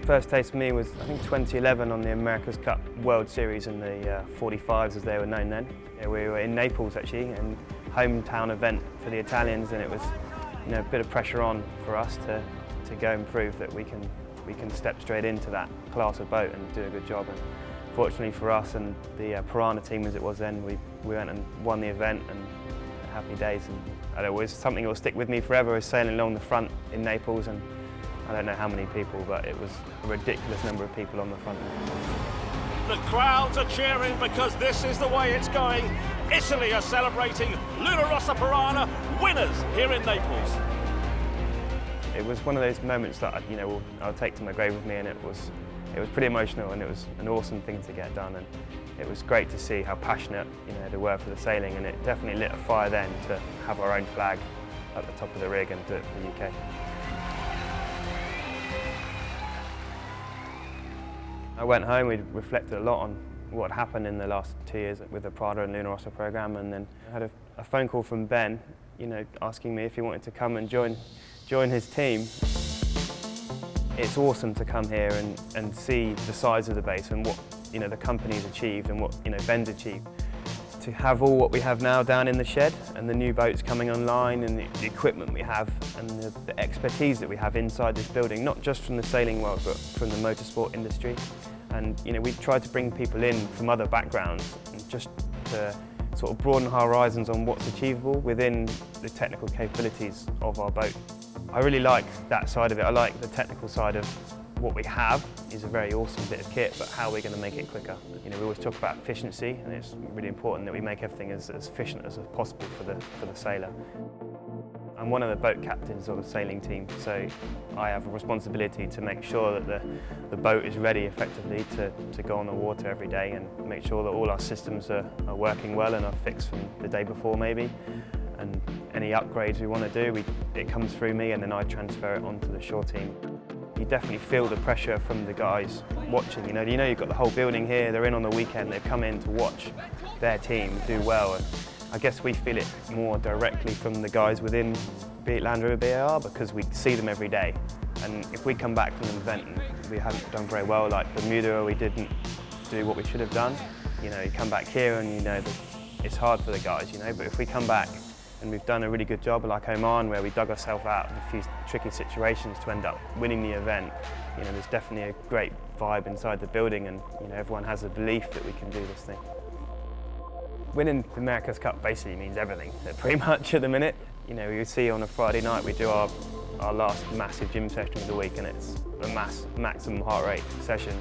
First taste for me was, I think, 2011 on the America's Cup World Series in the 45s, as they were known then. Yeah, we were in Naples, actually, and hometown event for the Italians, and it was, a bit of pressure on for us to go and prove that we can step straight into that class of boat and do a good job. And fortunately for us and the Piranha team, as it was then, we went and won the event, and happy days. And it was something that will stick with me forever, is sailing along the front in Naples, and I don't know how many people, but it was a ridiculous number of people on the front. The crowds are cheering because this is the way it's going. Italy are celebrating Luna Rossa Piranha winners here in Naples. It was one of those moments that I'll take to my grave with me, and it was pretty emotional, and it was an awesome thing to get done, and it was great to see how passionate they were for the sailing, and it definitely lit a fire then to have our own flag at the top of the rig and do it for the UK. I went home, we reflected a lot on what happened in the last 2 years with the Prada and Luna Rossa programme, and then I had a phone call from Ben, asking me if he wanted to come and join his team. It's awesome to come here and see the size of the base and what the company's achieved and what Ben's achieved. To have all what we have now down in the shed, and the new boats coming online, and the equipment we have, and the expertise that we have inside this building, not just from the sailing world but from the motorsport industry. And we've tried to bring people in from other backgrounds, and just to sort of broaden our horizons on what's achievable within the technical capabilities of our boat. I really like that side of it. I like the technical side of what we have is a very awesome bit of kit, but how we're going to make it quicker. We always talk about efficiency, and it's really important that we make everything as efficient as possible for the sailor. I'm one of the boat captains of the sailing team, so I have a responsibility to make sure that the boat is ready effectively to go on the water every day, and make sure that all our systems are working well and are fixed from the day before maybe. And any upgrades we want to do, it comes through me, and then I transfer it onto the shore team. You definitely feel the pressure from the guys watching. You've got the whole building here, they're in on the weekend, they've come in to watch their team do well. And I guess we feel it more directly from the guys within, be it Land Rover BAR, because we see them every day. And if we come back from an event and we haven't done very well, like Bermuda, or we didn't do what we should have done, you come back here and that it's hard for the guys, but if we come back and we've done a really good job, like Oman, where we dug ourselves out of a few tricky situations to end up winning the event, there's definitely a great vibe inside the building, and everyone has a belief that we can do this thing. Winning the America's Cup basically means everything, pretty much at the minute. You see on a Friday night we do our last massive gym session of the week, and it's a maximum heart rate session,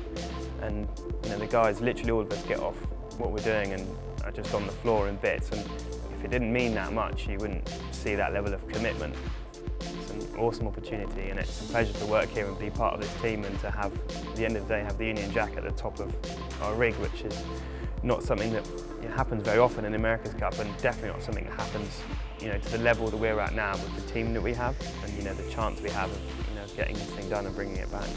and the guys, literally all of us, get off what we're doing and are just on the floor in bits. And if it didn't mean that much, you wouldn't see that level of commitment. It's an awesome opportunity, and it's a pleasure to work here and be part of this team, and to have, at the end of the day, have the Union Jack at the top of our rig, which is not something that happens very often in the America's Cup, and definitely not something that happens to the level that we're at now with the team that we have, and the chance we have of getting this thing done and bringing it back.